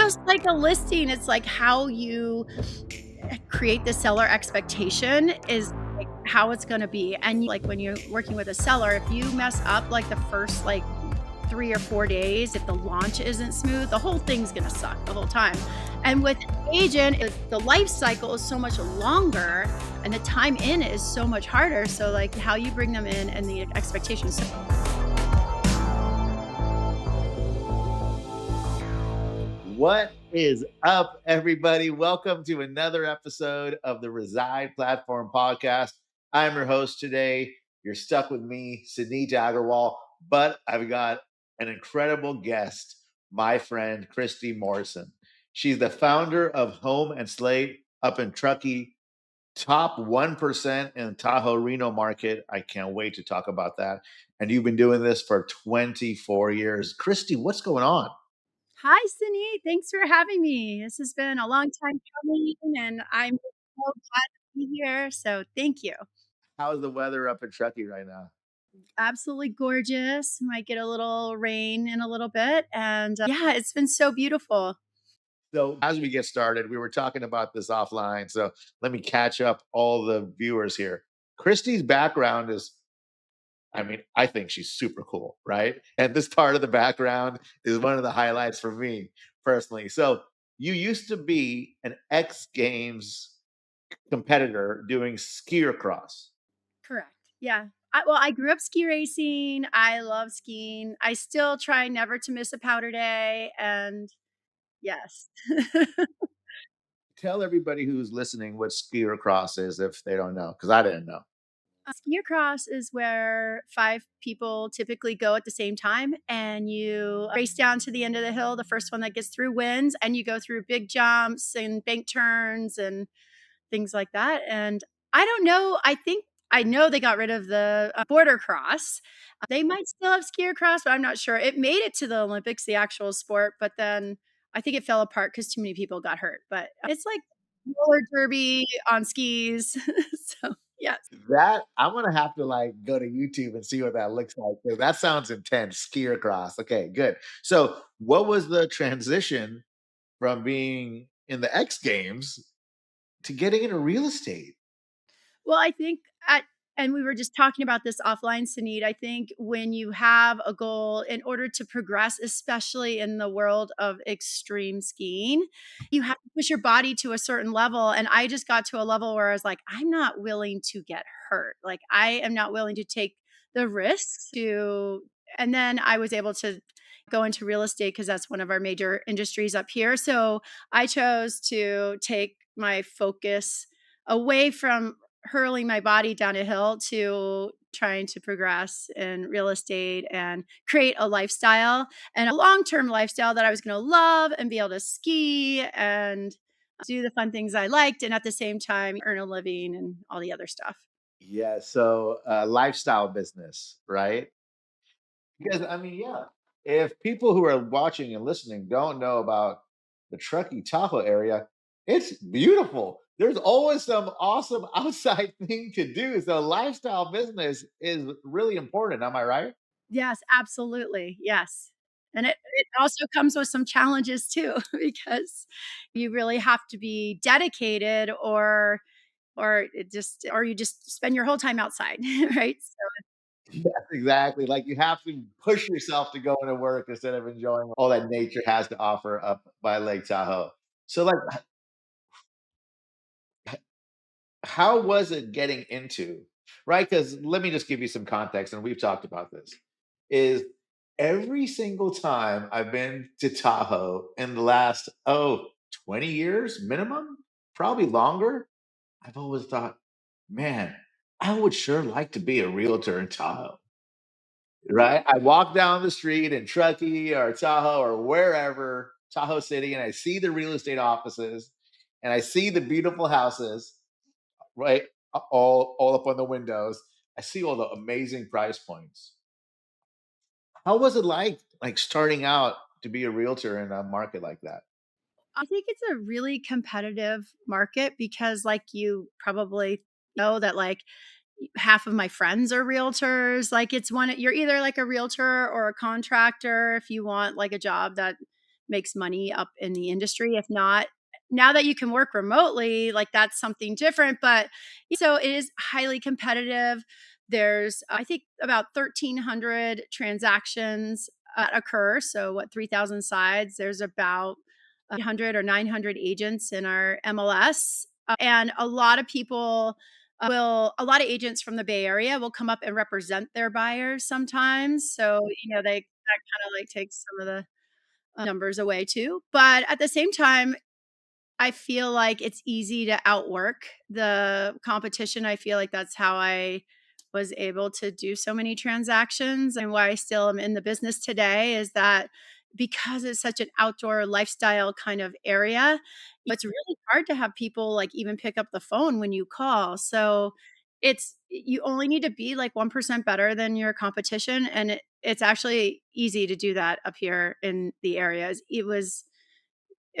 just like a listing. It's like how you create the seller expectation is like how it's going to be. And like when you're working with a seller, if you mess up like the first like 3 or 4 days, if the launch isn't smooth, the whole thing's going to suck the whole time. And with an agent, the life cycle is so much longer and the time in is so much harder. So like how you bring them in and the expectations. What is up, everybody? Welcome to another episode of the Reside Platform Podcast. I'm your host today. You're stuck with me, Suneet Agarwal, but I've got an incredible guest, my friend, Christy Morrison. She's the founder of Home and Slate up in Truckee, top 1% in Tahoe Reno market. I can't wait to talk about that. And you've been doing this for 24 years. Christy, what's going on? Hi, Suneet. Thanks for having me. This has been a long time coming, and I'm so glad to be here. So thank you. How's the weather up in Truckee right now? Absolutely gorgeous. Might get a little rain in a little bit. And yeah, it's been so beautiful. So, as we get started, we were talking about this offline. So, let me catch up all the viewers here. Christy's background is, I think she's super cool, right? And this part of the background is one of the highlights for me personally. So, you used to be an X Games competitor doing Skicross. Correct. Yeah. I grew up ski racing. I love skiing. I still try never to miss a powder day. And yes. Tell everybody who's listening what Skicross is if they don't know, because I didn't know. Ski across is where 5 people typically go at the same time, and you race down to the end of the hill. The first one that gets through wins, and you go through big jumps and bank turns and things like that. And I don't know, I know they got rid of the border cross. They might still have ski across, but I'm not sure. It made it to the Olympics, the actual sport, but then I think it fell apart because too many people got hurt. But it's like roller derby on skis. So, yes. That I'm gonna have to like go to YouTube and see what that looks like because that sounds intense. Skier cross. Okay, good. So, what was the transition from being in the X Games to getting into real estate? Well, I think at and we were just talking about this offline, Suneet. I think when you have a goal, in order to progress, especially in the world of extreme skiing, you have to push your body to a certain level. And I just got to a level where I was like, I'm not willing to get hurt. Like, I am not willing to take the risks to. And then I was able to go into real estate because that's one of our major industries up here. So I chose to take my focus away from hurling my body down a hill to trying to progress in real estate and create a lifestyle and a long-term lifestyle that I was going to love and be able to ski and do the fun things I liked and at the same time earn a living and all the other stuff. Yeah, so lifestyle business, right? Because yeah, if people who are watching and listening don't know about the Truckee Tahoe area, it's beautiful. There's always some awesome outside thing to do. So lifestyle business is really important. Am I right? Yes, absolutely. Yes. And it also comes with some challenges too because you really have to be dedicated or you just spend your whole time outside, right? So Yes, exactly. Like you have to push yourself to go into work instead of enjoying all that nature has to offer up by Lake Tahoe. So, like, how was it getting into, right? Because let me just give you some context, and we've talked about this. Is every single time I've been to Tahoe in the last 20 years minimum, probably longer, I've always thought, man, I would sure like to be a realtor in Tahoe. Right? I walk down the street in Truckee or Tahoe or wherever, Tahoe City, and I see the real estate offices and I see the beautiful houses, right? All up on the windows. I see all the amazing price points. How was it like starting out to be a realtor in a market like that? I think it's a really competitive market because like you probably know that like half of my friends are realtors. Like it's one you're either like a realtor or a contractor if you want like a job that makes money up in the industry. If not, now that you can work remotely, like that's something different. But so it is highly competitive. There's, I think, about 1,300 transactions occur. So, what, 3,000 sides? There's about 800 or 900 agents in our MLS. And a lot of people a lot of agents from the Bay Area will come up and represent their buyers sometimes. So, they, that kind of like takes some of the numbers away too. But at the same time, I feel like it's easy to outwork the competition. I feel like that's how I was able to do so many transactions, and why I still am in the business today is that because it's such an outdoor lifestyle kind of area, it's really hard to have people like even pick up the phone when you call. So you only need to be like 1% better than your competition. And it's actually easy to do that up here in the areas. It was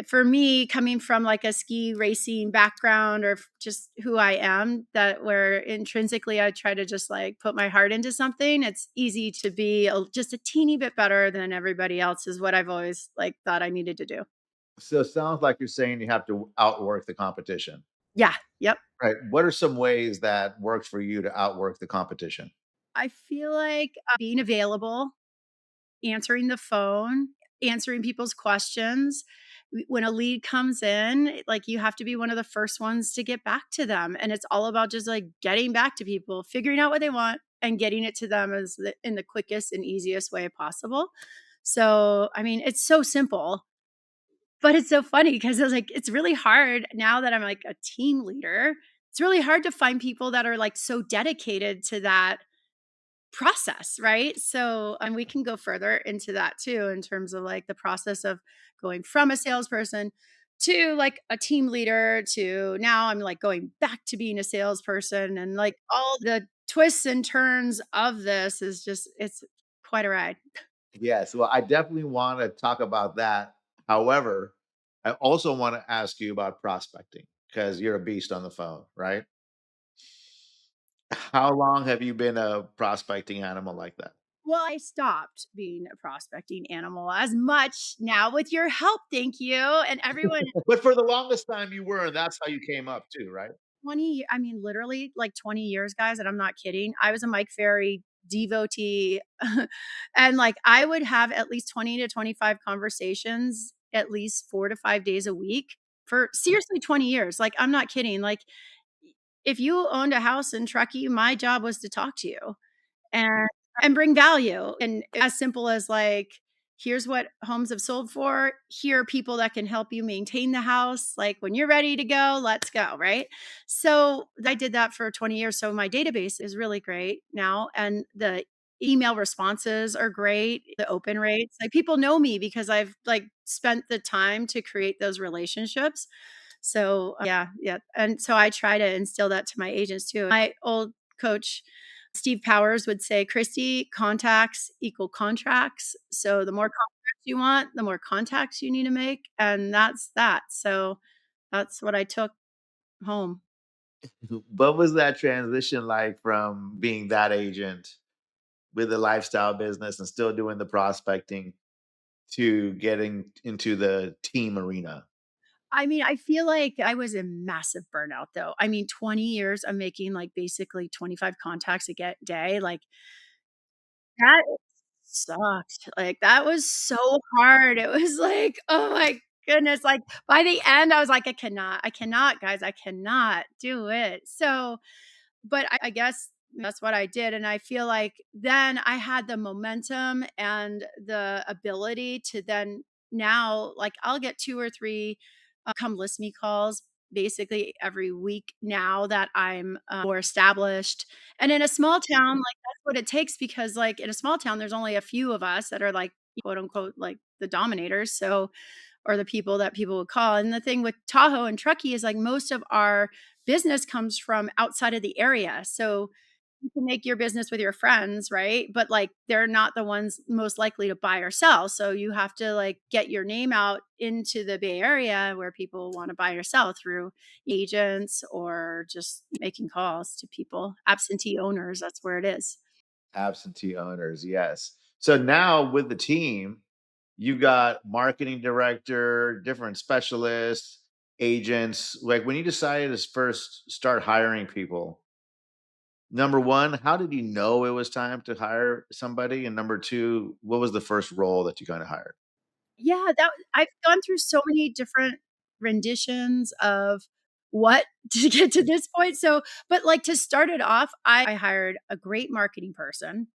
for me, coming from like a ski racing background, or just who I am, that where intrinsically I try to just like put my heart into something, it's easy to be just a teeny bit better than everybody else, is what I've always like thought I needed to do. So it sounds like you're saying you have to outwork the competition, Yeah. Yep. right? What are some ways that works for you to outwork the competition? I feel like being available, answering the phone, answering people's questions. When a lead comes in, like, you have to be one of the first ones to get back to them. And it's all about just like getting back to people, figuring out what they want and getting it to them in the quickest and easiest way possible. So, I mean, it's so simple, but it's so funny because it's like, it's really hard now that I'm like a team leader. It's really hard to find people that are like so dedicated to that process, right? So, and we can go further into that too, in terms of like the process of going from a salesperson to like a team leader to now I'm like going back to being a salesperson, and like all the twists and turns of this is just, it's quite a ride. Yes, well, I definitely want to talk about that. However, I also want to ask you about prospecting because you're a beast on the phone, right? How long have you been a prospecting animal like that? Well, I stopped being a prospecting animal as much now with your help. Thank you. And everyone But for the longest time you were, and that's how you came up too, right? 20 I mean, literally, like, 20 years, guys, and I'm not kidding. I was a Mike Ferry devotee, and, like, I would have at least 20 to 25 conversations at least 4 to 5 days a week for seriously 20 years. Like, I'm not kidding. Like, if you owned a house in Truckee, my job was to talk to you and bring value, and as simple as like, here's what homes have sold for, here are people that can help you maintain the house, like when you're ready to go, let's go, right? So I did that for 20 years, so my database is really great now, and the email responses are great, the open rates, like people know me because I've like spent the time to create those relationships. So, yeah, yeah, and so I try to instill that to my agents too. My old coach, Steve Powers, would say, "Christy, contacts equal contracts." So the more contacts you want, the more contacts you need to make, and that's that. So that's what I took home. What was that transition like from being that agent with the lifestyle business and still doing the prospecting to getting into the team arena? I mean, I feel like I was in massive burnout though. I mean, 20 years of making like basically 25 contacts a day, like that sucked. Like, that was so hard. It was like, oh my goodness, like, by the end, I was like, I cannot, guys, I cannot do it." So, but I guess that's what I did, and I feel like then I had the momentum and the ability to then now, like, I'll get 2 or 3, come list me calls basically every week now that I'm, more established, and in a small town, like, that's what it takes because, like, in a small town, there's only a few of us that are, like, quote, unquote, like, "the dominators," so, or the people that people would call. And the thing with Tahoe and Truckee is like most of our business comes from outside of the area. So you can make your business with your friends, right? But like they're not the ones most likely to buy or sell. So you have to like get your name out into the Bay Area where people want to buy or sell through agents or just making calls to people, absentee owners. That's where it is. Absentee owners, yes. So now with the team, you got marketing director, different specialists, agents. Like when you decided to first start hiring people, number one, how did you know it was time to hire somebody? And number two, what was the first role that you kind of hired? Yeah, that I've gone through so many different renditions of what to get to this point, so but, like, to start it off, I hired a great marketing person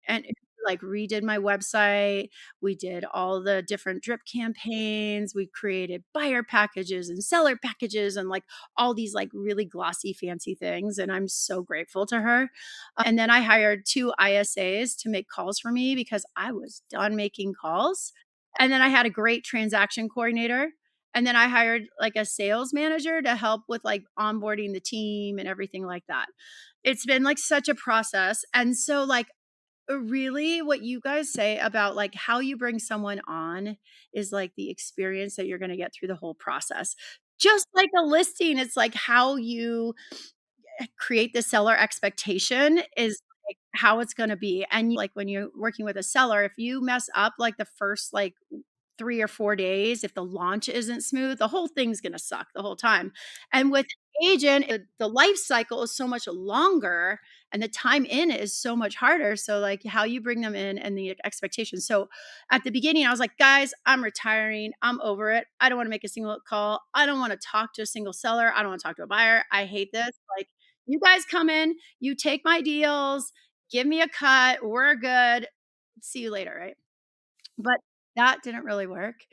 and it, like, redid my website. We did all the different drip campaigns. We created buyer packages and seller packages and, like, all these, like, really glossy, fancy things, and I'm so grateful to her. And then I hired 2 ISAs to make calls for me because I was done making calls. And then I had a great transaction coordinator. And then I hired, like, a sales manager to help with, like, onboarding the team and everything like that. It's been, like, such a process, and so, like, really what you guys say about, like, how you bring someone on is, like, the experience that you're gonna get through the whole process. Just like a listing, it's like how you create the seller expectation is, like, how it's gonna be, and, like, when you're working with a seller, if you mess up, like, the first, like, 3 or 4 days, if the launch isn't smooth, the whole thing's gonna suck the whole time. And with an agent, the life cycle is so much longer and the time in is so much harder, so, like, how you bring them in and the expectations. So, at the beginning, I was like, "Guys, I'm retiring. I'm over it. I don't wanna make a single call. I don't wanna talk to a single seller. I don't wanna talk to a buyer. I hate this. Like, you guys come in, you take my deals, give me a cut, we're good. See you later," right? But that didn't really work,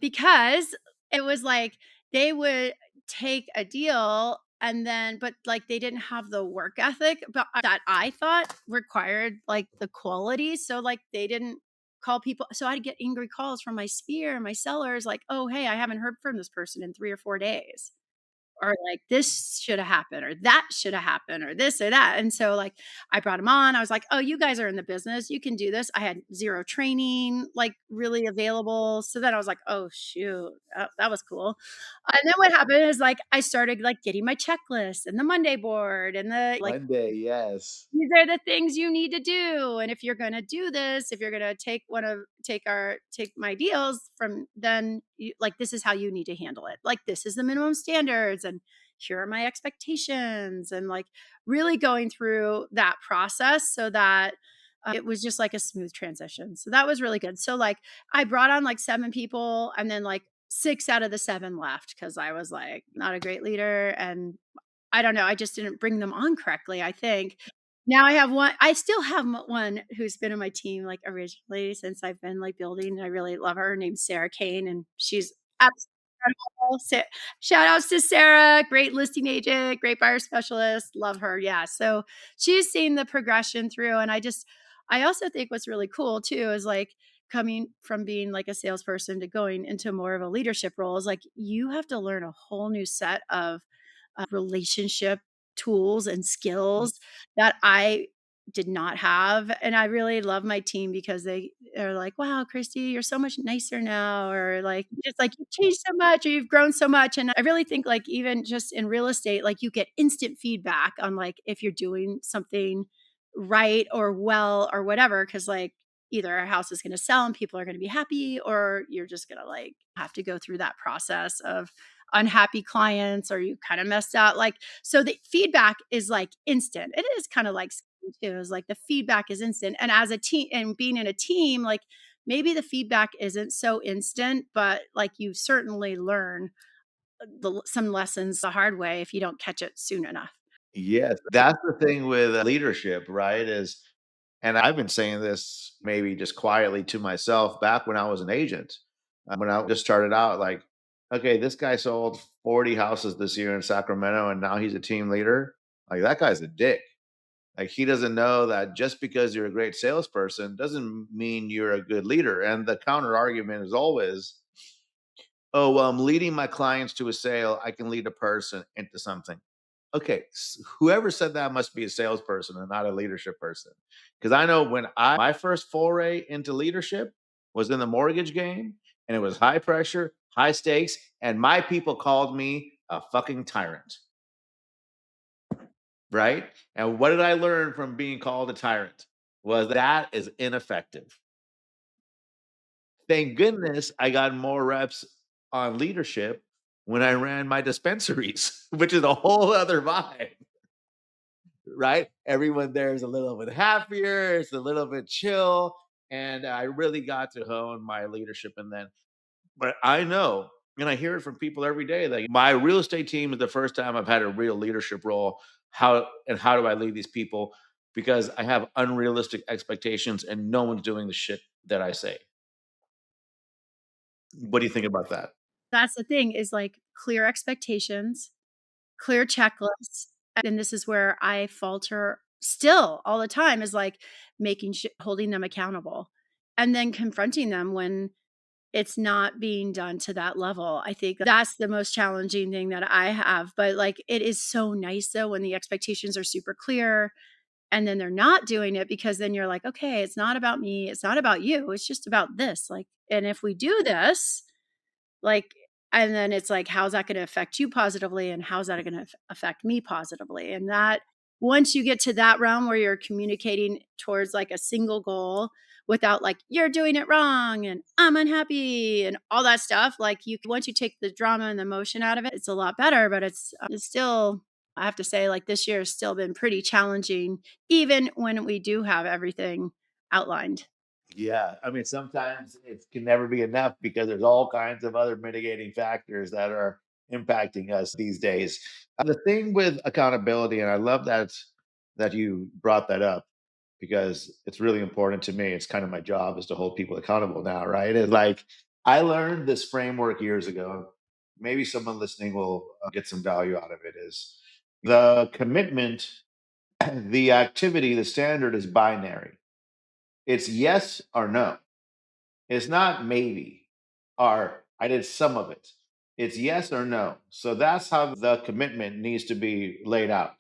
because it was like they would take a deal and then but, like, they didn't have the work ethic but that I thought required, like, the quality, so, like, they didn't call people so I'd get angry calls from my sphere, my sellers, like, "Oh, hey, I haven't heard from this person in 3 or 4 days." Or like, "This shoulda happened," or "That shoulda happened," or this or that, and so, like, I brought him on, I was like, "Oh, you guys are in the business, you can do this." I had 0 training, like, really available, so then I was like, "Oh, shoot, that was cool." And then what happened is, like, I started, like, getting my checklist and the Monday board and the like, Monday, yes. these are the things you need to do, and if you're gonna do this, if you're gonna take my deals from then you like, this is how you need to handle it. Like, this is the minimum standards, and here are my expectations, and, like, really going through that process so that, it was just like a smooth transition. So that was really good. So, like, I brought on, like, 7 people, and then, like, 6 out of the 7 left because I was, like, not a great leader, and I don't know, I just didn't bring them on correctly, I think. Now I have one I still have one who's been in my team, like, originally since I've been, like, building, I really love her, her name's Sarah Kane, and she's absolutely incredible. Shout outs to Sarah, great listing agent, great buyer specialist, love her, yeah, so she's seen the progression through, and I also think what's really cool too is, like, coming from being, like, a salesperson to going into more of a leadership role is, like, you have to learn a whole new set of relationship tools and skills that I did not have. And I really love my team because they are like, wow, Christy, you're so much nicer now. Or like, just like you've changed so much or you've grown so much. And I really think like even just in real estate, like you get instant feedback on like if you're doing something right or well or whatever. Cause like either our house is going to sell and people are going to be happy, or you're just going to like have to go through that process of unhappy clients or you kind of messed out. Like, so the feedback is like instant. It is kind of like skiing too, is like the feedback is instant. And as a team and being in a team, like maybe the feedback isn't so instant, but like you certainly learn some lessons the hard way if you don't catch it soon enough. Yes, that's the thing with leadership, right? Is and I've been saying this maybe just quietly to myself back when I was an agent. When I just started out, like, okay, this guy sold 40 houses this year in Sacramento and now he's a team leader. Like, that guy's a dick. Like, he doesn't know that just because you're a great salesperson doesn't mean you're a good leader. And the counter argument is always, oh, well, I'm leading my clients to a sale. I can lead a person into something. Okay, whoever said that must be a salesperson and not a leadership person. Because I know when my first foray into leadership was in the mortgage game, and it was high pressure, high stakes, and my people called me a fucking tyrant, right? And what did I learn from being called a tyrant? Was that is ineffective. Thank goodness I got more reps on leadership when I ran my dispensaries, which is a whole other vibe, right? Everyone there is a little bit happier, it's a little bit chill, and I really got to hone my leadership and then but I know, and I hear it from people every day that my real estate team is the first time I've had a real leadership role. How do I lead these people? Because I have unrealistic expectations and no one's doing the shit that I say. What do you think about that? That's the thing is, like, clear expectations, clear checklists, and this is where I falter still all the time is, like, making su holding them accountable, and then confronting them when it's not being done to that level. I think that's the most challenging thing that I have, but, like, it is so nice, though, when the expectations are super clear, and then they're not doing it because then you're like, "Okay, it's not about me, it's not about you, it's just about this, like, and if we do this, like and then it's like, how's that gonna affect you positively, and how's that gonna affect me positively? And that once you get to that realm where you're communicating towards, like, a single goal without, like, "You're doing it wrong," and "I'm unhappy," and all that stuff, like, you once you take the drama and the emotion out of it, it's a lot better, but it's still I have to say, like, this year has still been pretty challenging even when we do have everything outlined. Yeah, I mean, sometimes it can never be enough because there's all kinds of other mitigating factors that are impacting us these days. The thing with accountability, and I love that you brought that up because it's really important to me. It's kind of my job is to hold people accountable now, right? It's like I learned this framework years ago. Maybe someone listening will get some value out of it. Is the commitment, the activity, the standard is binary. It's yes or no. It's not maybe or I did some of it. It's yes or no. So that's how the commitment needs to be laid out.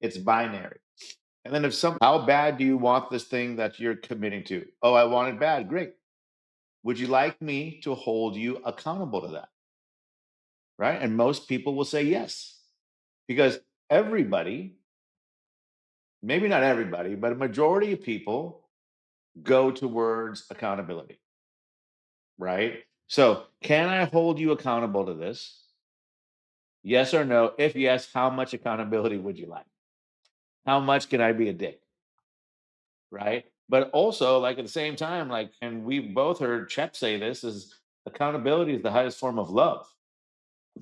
It's binary. And then if some how bad do you want this thing that you're committing to? Oh, I want it bad. Great. Would you like me to hold you accountable to that? Right? And most people will say yes. Because everybody, maybe not everybody, but a majority of people go towards accountability, right? So, can I hold you accountable to this? Yes or no? If yes, how much accountability would you like? How much can I be a dick? Right. But also, like at the same time, like, and we've both heard Chet say this is accountability is the highest form of love.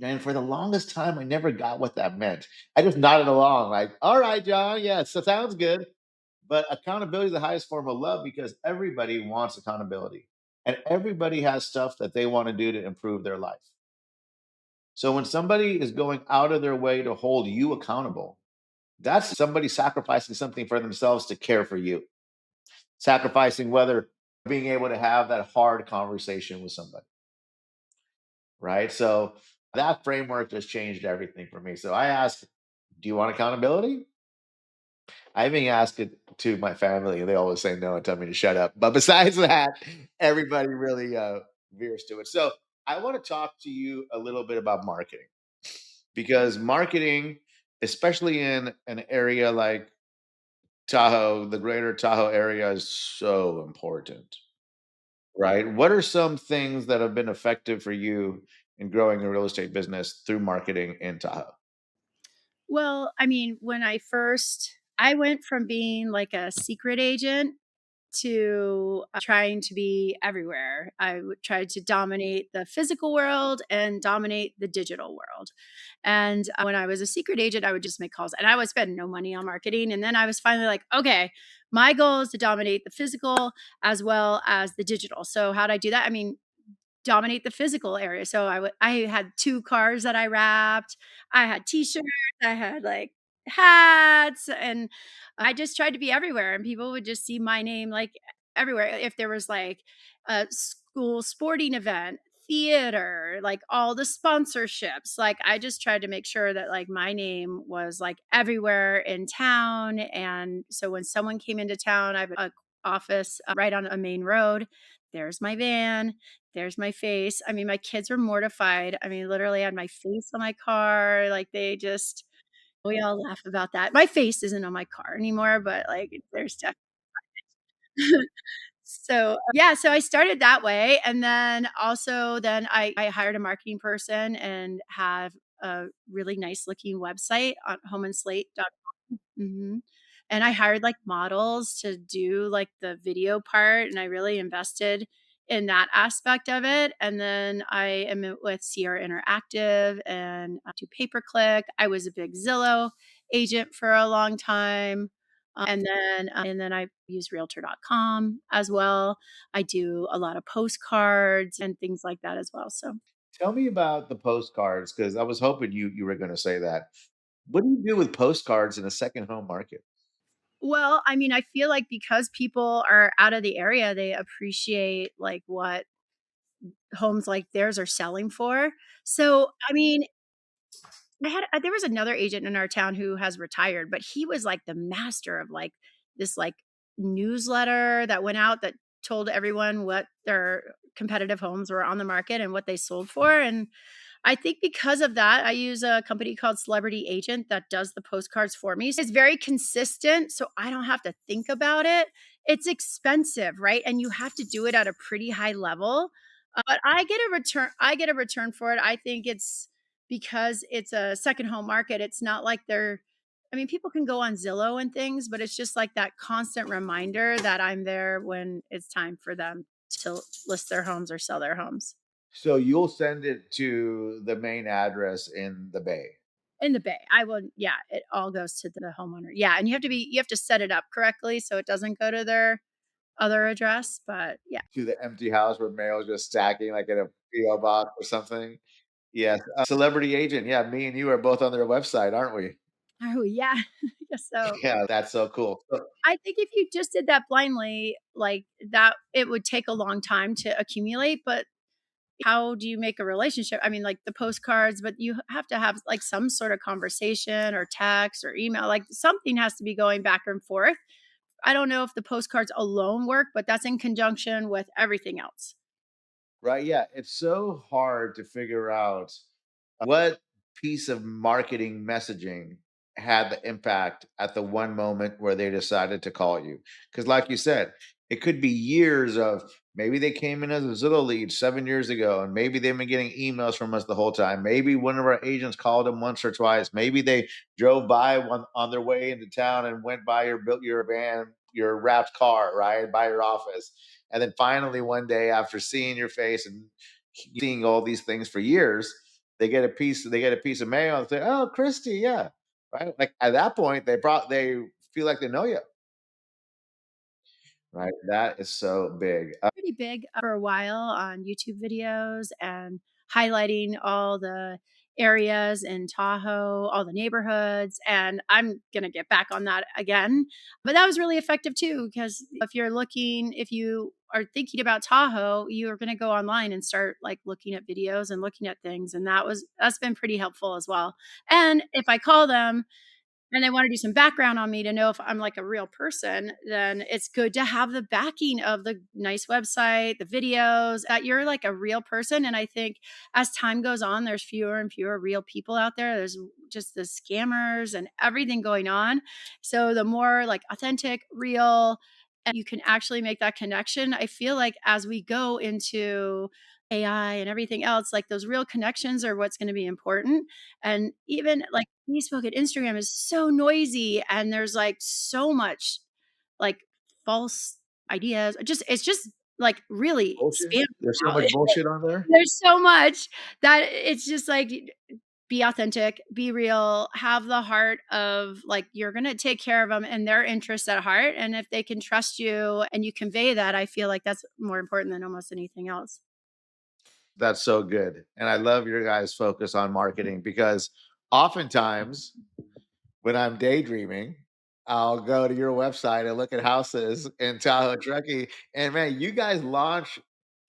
And for the longest time, I never got what that meant. I just nodded along, like, all right, John, yes, that sounds good. But accountability is the highest form of love because everybody wants accountability and everybody has stuff that they want to do to improve their life. So when somebody is going out of their way to hold you accountable, that's somebody sacrificing something for themselves to care for you, sacrificing whether being able to have that hard conversation with somebody, right? So that framework just changed everything for me. So I asked, do you want accountability? I even asked it to my family, and they always say no and tell me to shut up. But besides that, everybody really veers to it. So I want to talk to you a little bit about marketing because marketing, especially in an area like Tahoe, the greater Tahoe area is so important, right? What are some things that have been effective for you in growing a real estate business through marketing in Tahoe? Well, I mean, when I went from being like a secret agent to trying to be everywhere. Tried to dominate the physical world and dominate the digital world. And when I was a secret agent, I would just make calls and I would spend no money on marketing. And then I was finally like, okay, my goal is to dominate the physical as well as the digital. So, how would I do that? I mean, dominate the physical area. So I had 2 cars that I wrapped. I had T-shirts, I had, like, hats, and I just tried to be everywhere, and people would just see my name, like, everywhere. If there was, like, a school sporting event, theater, like, all the sponsorships, like, I just tried to make sure that, like, my name was, like, everywhere in town, and so when someone came into town, I have a office, right on a main road. There's my van, there's my face. I mean, my kids were mortified. I mean, literally I had my face on my car, like, they just we all laugh about that. My face isn't on my car anymore, but, like, there's So, yeah, so I started that way, and then also then I hired a marketing person and have a really nice looking website on homeandslate.com. Mhm. And I hired, like, models to do, like, the video part, and I really invested in that aspect of it, and then I am with Sierra Interactive and, do pay-per-click. I was a big Zillow agent for a long time, and then I use Realtor.com as well. I do a lot of postcards and things like that as well, so Tell me about the postcards because I was hoping you were going to say that. What do you do with postcards in a second home market? well, I mean, I feel like because people are out of the area, they appreciate, like, what homes like theirs are selling for. So, I mean, I had there was another agent in our town who has retired, but he was, like, the master of, like, this, like, newsletter that went out that told everyone what their competitive homes were on the market and what they sold for, and I think because of that, I use a company called Celebrity Agent that does the postcards for me. So it's very consistent, so I don't have to think about it. It's expensive, right? And you have to do it at a pretty high level. But I get a return for it. I think it's because it's a second home market. It's not like they're I mean, people can go on Zillow and things, but it's just like that constant reminder that I'm there when it's time for them to list their homes or sell their homes. So you'll send it to the main address in the Bay, In the Bay. I will yeah, it all goes to the homeowner. Yeah, and you have to set it up correctly so it doesn't go to their other address, but yeah. to the empty house where mail's just stacking like in a PO box or something. Yes, Celebrity Agent. Yeah, me and you are both on their website, aren't we? Oh, yeah. I guess so. Yeah, that's so cool. So I think if you just did that blindly, like, that it would take a long time to accumulate, but how do you make a relationship? I mean, like, the postcards, but you have to have, like, some sort of conversation or text or email, like, something has to be going back and forth. I don't know if the postcards alone work, but that's in conjunction with everything else. right, yeah, it's so hard to figure out what piece of marketing messaging had the impact at the one moment where they decided to call you? Because, like you said, it could be years of maybe they came in as a Zillow lead 7 years ago, and maybe they've been getting emails from us the whole time. Maybe one of our agents called them once or twice. Maybe they drove by one on their way into town and went by your built your van, your wrapped car, right by your office. And then finally, one day, after seeing your face and seeing all these things for years, they get a piece of mail and say, "Oh, Christy, yeah." Right? Like at that point, they feel like they know you, right? That is so big. Pretty big for a while on YouTube videos and highlighting all the areas in Tahoe, all the neighborhoods, and I'm gonna get back on that again. But that was really effective too, because if you are thinking about Tahoe, you are gonna go online and start like looking at videos and looking at things, and that's been pretty helpful as well. And if I call them and they wanna do some background on me to know if I'm, like, a real person, then it's good to have the backing of the nice website, the videos, that you're, like, a real person, and I think as time goes on, there's fewer and fewer real people out there. There's just the scammers and everything going on. So the more, like, authentic, real, and you can actually make that connection, I feel like as we go into AI and everything else, like, those real connections are what's gonna be important, and even, like, Facebook and Instagram is so noisy and there's, like, so much, like, false ideas. It's just, like, really Bullshit. spam There's so now. much bullshit on there. There's so much that it's just, like, be authentic, be real, have the heart of, like, you're gonna take care of them and their interests at heart, and if they can trust you and you convey that, I feel like that's more important than almost anything else. That's so good, and I love your guys' focus on marketing because oftentimes when I'm daydreaming, I'll go to your website and look at houses in Tahoe, Truckee, and man, you guys launched.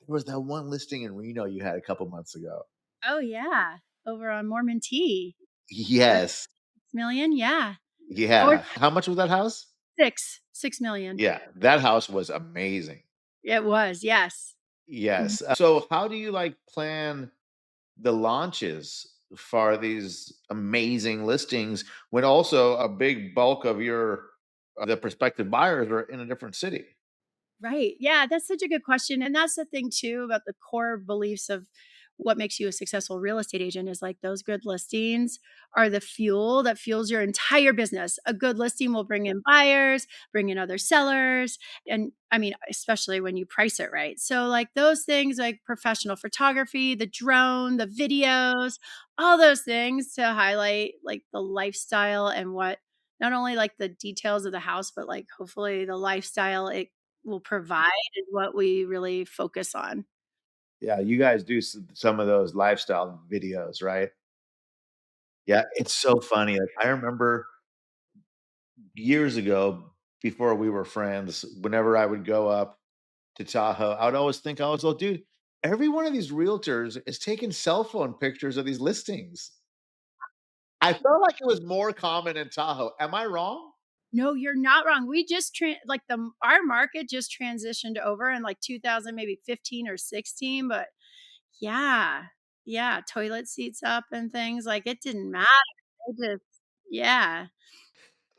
There was that one listing in Reno you had a couple months ago. Oh, yeah, over on Mormon Tea for Yes. 6,000,000, yeah, or Yeah. How much was that house? 6,000,000. Yeah, that house was amazing. It was, yes. Mhm. Yes. So how do you like plan the launches for these amazing listings when also a big bulk of your the prospective buyers are in a different city? Right. Yeah, that's such a good question. And that's the thing too about the core beliefs of what makes you a successful real estate agent is like those good listings are the fuel that fuels your entire business. A good listing will bring in buyers, bring in other sellers, and I mean, especially when you price it right. So like those things like professional photography, the drone, the videos, all those things to highlight like the lifestyle and what not only like the details of the house, but like hopefully the lifestyle it will provide is what we really focus on. Yeah, you guys do some of those lifestyle videos, right? Yeah, it's so funny. Like, I remember years ago, before we were friends, whenever I would go up to Tahoe, I would always think, I was like, dude, every one of these realtors is taking cell phone pictures of these listings. I felt like it was more common in Tahoe. Am I wrong? No, you're not wrong. We just like our market just transitioned over in like 2000 maybe 15 or 16, but yeah. Yeah, toilet seats up and things like it didn't matter. It just yeah.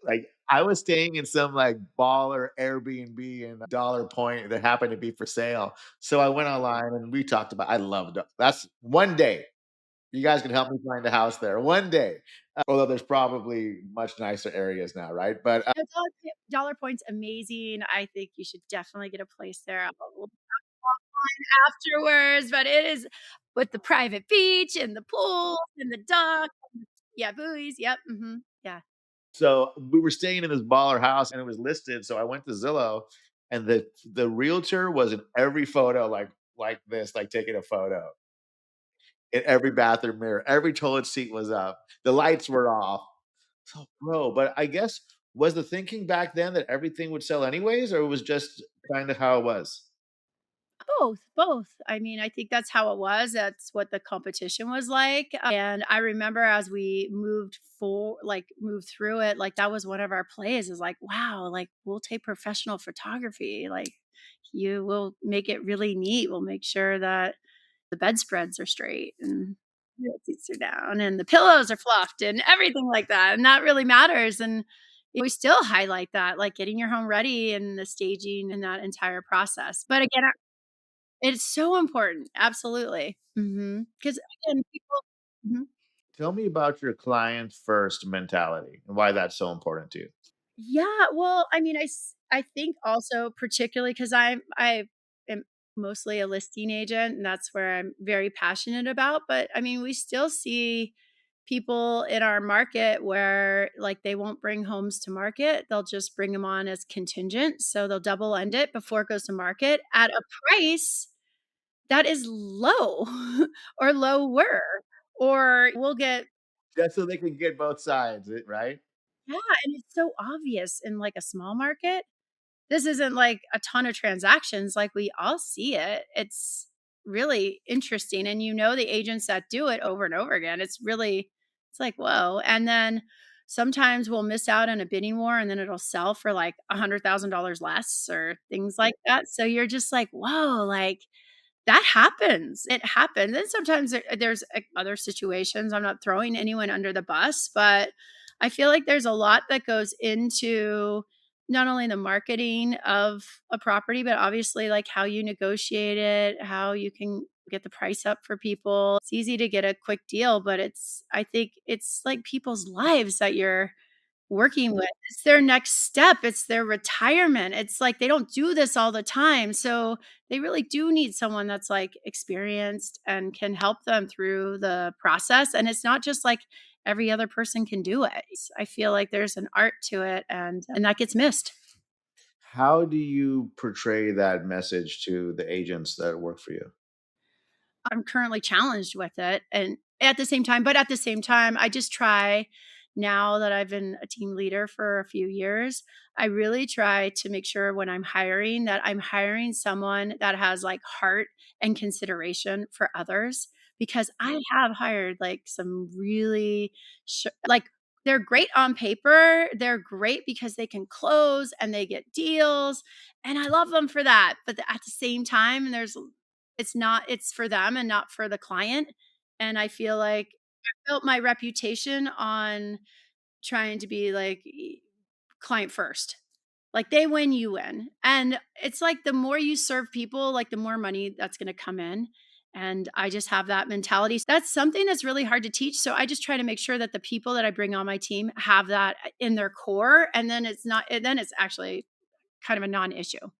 Like, I was staying in some, like, baller Airbnb in Dollar Point that happened to be for sale. So I went online and we talked about I loved it. That's one day. You guys can help me find a house there one day. Although there's probably much nicer areas now, right? But, No, Dollar Point's amazing. I think you should definitely get a place there. We'll talk afterwards, but it is with the private beach and the pool and the duck. Yeah, buoys. Yep. Mhm. Yeah. so we were staying in this baller house and it was listed. So I went to Zillow and the realtor was in every photo like this, like taking a photo in every bathroom mirror. Every toilet seat was up. The lights were off. So, bro, but I guess was the thinking back then that everything would sell anyways, or it was just kind of how it was? Both, both. I mean, I think that's how it was. That's what the competition was like. And I remember as we moved through it, like that was one of our plays is like, wow, like we'll take professional photography. Like you will make it really neat. We'll make sure that the bedspreads are straight and the seats are down and the pillows are fluffed and everything like that. And that really matters. And we still highlight that, like getting your home ready and the staging and that entire process. But again, it's so important, absolutely. Because again, people mhm. Tell me about your client first mentality and why that's so important to you. Yeah, well, I mean, I think also particularly because I am mostly a listing agent, and that's where I'm very passionate about, but, I mean, we still see people in our market where, like, they won't bring homes to market, they'll just bring them on as contingent, so they'll double end it before it goes to market at a price that is low or lower, or we'll get Just so they can get both sides, right? yeah, and it's so obvious in, like, a small market. This isn't, like, a ton of transactions, like, we all see it. It's really interesting, and you know the agents that do it over and over again. It's like, "Whoa," and then sometimes we'll miss out on a bidding war, and then it'll sell for, like, $100,000 less or things like that, so you're just like, "Whoa," like, that happens. It happens. And sometimes there's other situations. I'm not throwing anyone under the bus, but I feel like there's a lot that goes into not only the marketing of a property, but obviously like how you negotiate it, how you can get the price up for people. It's easy to get a quick deal, but I think it's like people's lives that you're working with. It's their next step, it's their retirement. It's like they don't do this all the time, so they really do need someone that's, like, experienced and can help them through the process, and it's not just like every other person can do it. I feel like there's an art to it, and that gets missed. How do you portray that message to the agents that work for you? I'm currently challenged with it and at the same time, I just try now that I've been a team leader for a few years, I really try to make sure when I'm hiring that I'm hiring someone that has like heart and consideration for others because I have hired like some really like they're great on paper. They're great because they can close and they get deals and I love them for that. But at the same time, it's for them and not for the client, and I feel like I built my reputation on trying to be, like, client first. Like they win, you win. And it's like the more you serve people, like the more money that's going to come in. And I just have that mentality. That's something that's really hard to teach. So I just try to make sure that the people that I bring on my team have that in their core. And then it's not, and then it's actually kind of a non issue.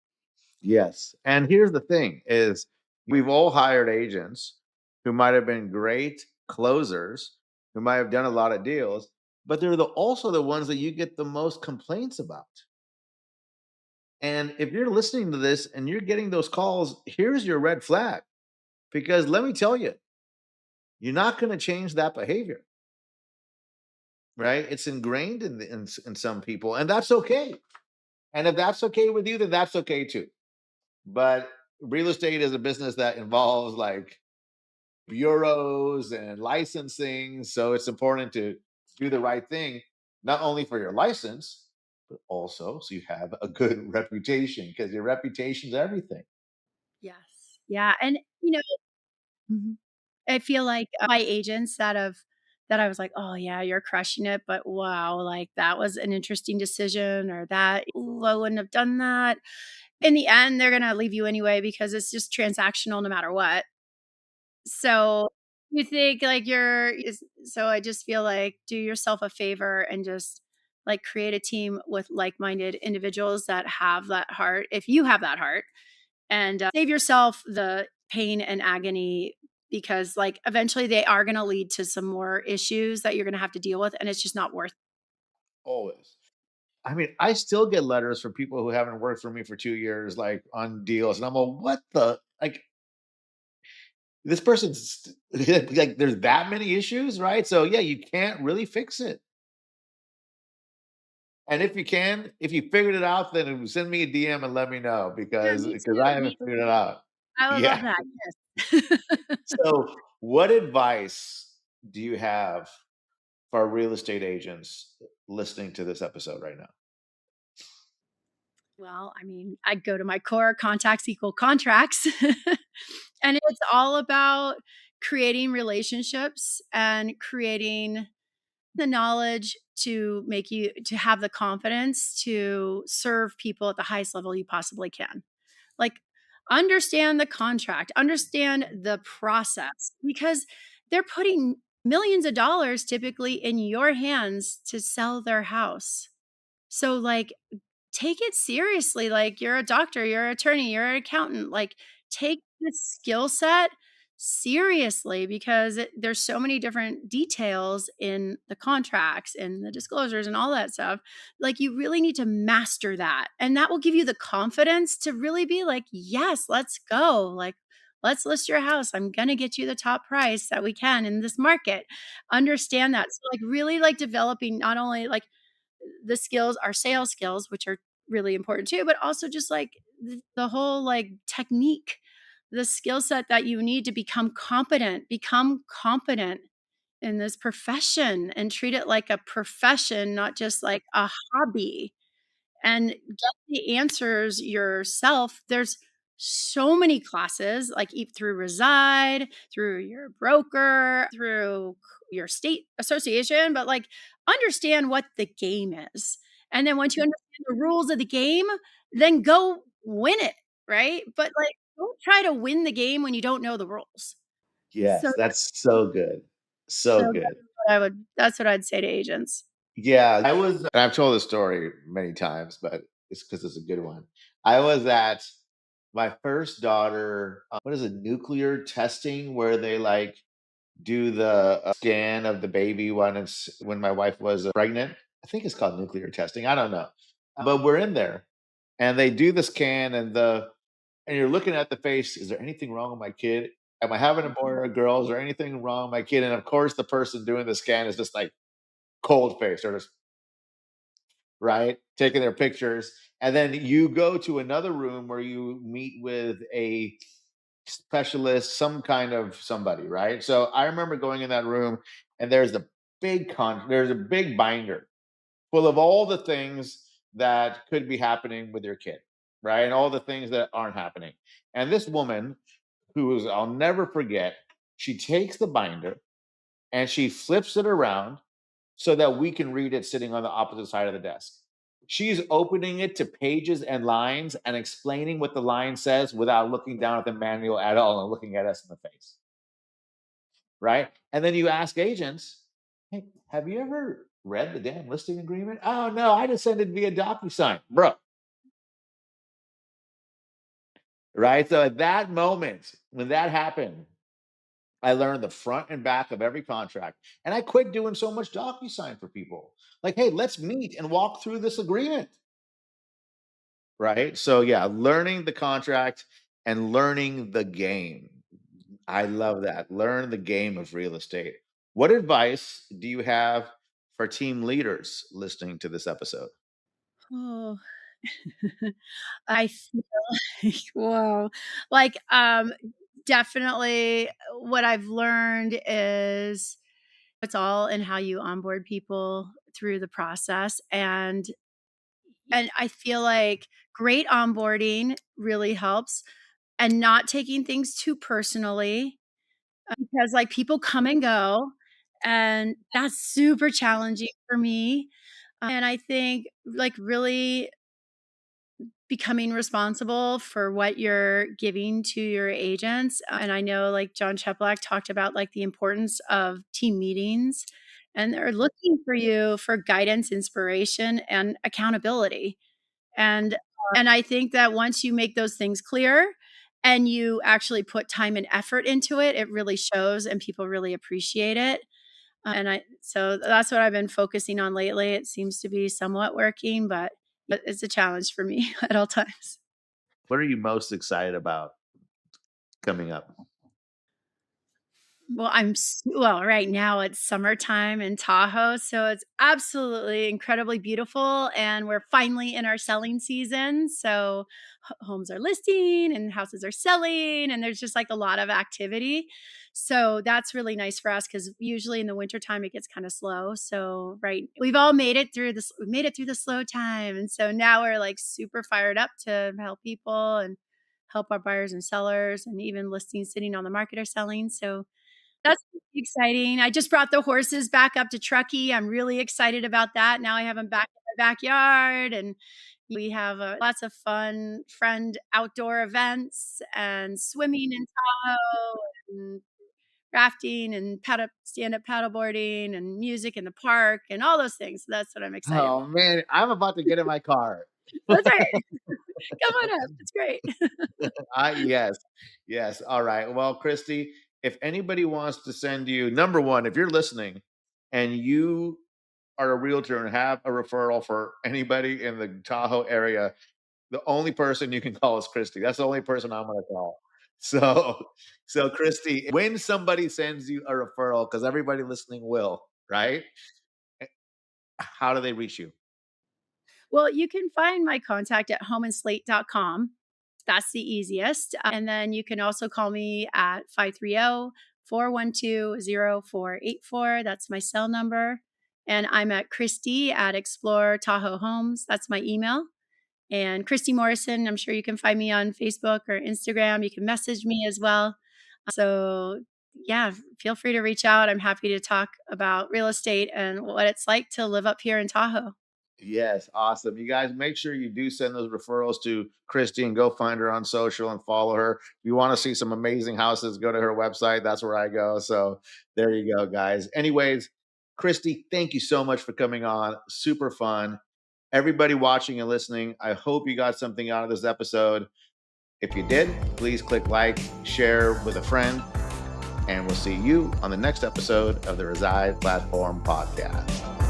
Yes. And here's the thing is we've all hired agents who might have been great closers, who might have done a lot of deals, but they're also the ones that you get the most complaints about. And if you're listening to this and you're getting those calls, here's your red flag. Because let me tell you, you're not going to change that behavior, right? It's ingrained in some people, and that's okay. And if that's okay with you, then that's okay too. But real estate is a business that involves like bureaus and licensing. So it's important to do the right thing, not only for your license, but also so you have a good reputation because your reputation is everything. Yes. Yeah. And, Mhm. I feel like my agents that I was like, "Oh, yeah, you're crushing it, but wow, like, that was an interesting decision," or that, "Ooh, I wouldn't have done that." In the end, they're gonna leave you anyway because it's just transactional no matter what. So, you think, like, you're is so I just feel like do yourself a favor and just, like, create a team with like-minded individuals that have that heart if you have that heart, and, save yourself the pain and agony because, like, eventually they are gonna lead to some more issues that you're gonna have to deal with, and it's just not worth. Always. I mean, I still get letters from people who haven't worked for me for 2 years, like on deals. And I'm like, what the? Like, this person's like, there's that many issues, right? So, yeah, you can't really fix it. And if you can, if you figured it out, then send me a DM and let me know Yeah, because I me haven't figured it too. out. I would love Yeah. that, yes. So, what advice do you have for real estate agents listening to this episode right now? Well, I mean, I go to my core contacts equal contracts. And it's all about creating relationships and creating the knowledge to make you to have the confidence to serve people at the highest level you possibly can. Like, understand the contract, understand the process because they're putting millions of dollars typically in your hands to sell their house. So, like, take it seriously. Like, you're a doctor, you're an attorney, you're an accountant. Like, take the skill set seriously because there's so many different details in the contracts and the disclosures and all that stuff. Like, you really need to master that. And that will give you the confidence to really be like, yes, let's go. Like, let's list your house. I'm going to get you the top price that we can in this market. Understand that. So, like, really like developing not only like the skills are sales skills, which are really important too, but also just like the whole like technique, the skill set that you need to become competent in this profession and treat it like a profession, not just like a hobby and get the answers yourself. There's so many classes, like through Reside, through your broker, through your state association, but like understand what the game is. And then once you understand the rules of the game, then go win it, right? But like don't try to win the game when you don't know the rules. So Yes, that's so good. so So good. that's what I'd say to agents. Yeah, I was, and I've told this story many times, but it's because it's a good one. I was at my first daughter, what is it, nuclear testing, where they like do the scan of the baby when my wife was pregnant. I think it's called nuclear testing. I don't know, but we're in there, and they do the scan, and you're looking at the face. Is there anything wrong with my kid? Am I having a boy or a girl? Is there anything wrong with my kid? And of course, the person doing the scan is just like cold face or just right? Taking their pictures. And then you go to another room where you meet with a specialist, some kind of somebody, right? So I remember going in that room and there's a big binder full of all the things that could be happening with your kid, right? And all the things that aren't happening. And this woman I'll never forget, she takes the binder and she flips it around so that we can read it sitting on the opposite side of the desk. She's opening it to pages and lines and explaining what the line says without looking down at the manual at all and looking at us in the face. Right. And then you ask agents, hey, have you ever read the damn listing agreement? Oh, no, I just sent it via DocuSign, bro. Right. So at that moment, when that happened, I learned the front and back of every contract. And I quit doing so much DocuSign for people. Like, hey, let's meet and walk through this agreement. Right. So, yeah, learning the contract and learning the game. I love that. Learn the game of real estate. What advice do you have for team leaders listening to this episode? Oh, I feel like whoa. Like, definitely what I've learned is it's all in how you onboard people through the process, and I feel like great onboarding really helps, and not taking things too personally, because, like, people come and go, and that's super challenging for me, and I think, like, really becoming responsible for what you're giving to your agents. And I know like John Cheplack talked about like the importance of team meetings, and they're looking for you for guidance, inspiration, and accountability. And and I think that once you make those things clear and you actually put time and effort into it, it really shows and people really appreciate it. And I so that's what I've been focusing on lately. It seems to be somewhat working, but it's a challenge for me at all times. What are you most excited about coming up? Well, well, right now it's summertime in Tahoe, so it's absolutely incredibly beautiful, and we're finally in our selling season. So homes are listing and houses are selling, and there's just like a lot of activity. So that's really nice for us because usually in the wintertime it gets kind of slow. So right, we've all made it through this. We made it through the slow time, and so now we're like super fired up to help people and help our buyers and sellers, and even listings sitting on the market are selling. So that's exciting. I just brought the horses back up to Truckee. I'm really excited about that. Now I have them back in my backyard, and we have, lots of fun friend outdoor events and swimming in Tahoe and rafting and stand-up paddleboarding and music in the park and all those things. So that's what I'm excited about. Oh man, I'm about to get in my car. That's right. Come on up. It's great. Yes, yes. All right. Well, Christy, if anybody wants to send you, number one, if you're listening and you are a realtor and have a referral for anybody in the Tahoe area, the only person you can call is Christy. That's the only person I'm going to call. So, so Christy, when somebody sends you a referral, because everybody listening will, right? How do they reach you? Well, you can find my contact at homeandslate.com. That's the easiest. And then you can also call me at 530-412-0484. That's my cell number. And I'm at Christy at Explore Tahoe Homes. That's my email. And Christy Morrison, I'm sure you can find me on Facebook or Instagram. You can message me as well. So, yeah, feel free to reach out. I'm happy to talk about real estate and what it's like to live up here in Tahoe. Yes, awesome. You guys make sure you do send those referrals to Christy and go find her on social and follow her. If you want to see some amazing houses, go to her website. That's where I go. So there you go, guys. Anyways, Christy, thank you so much for coming on. Super fun. Everybody watching and listening, I hope you got something out of this episode. If you did, please click like, share with a friend, and we'll see you on the next episode of the Reside Platform Podcast.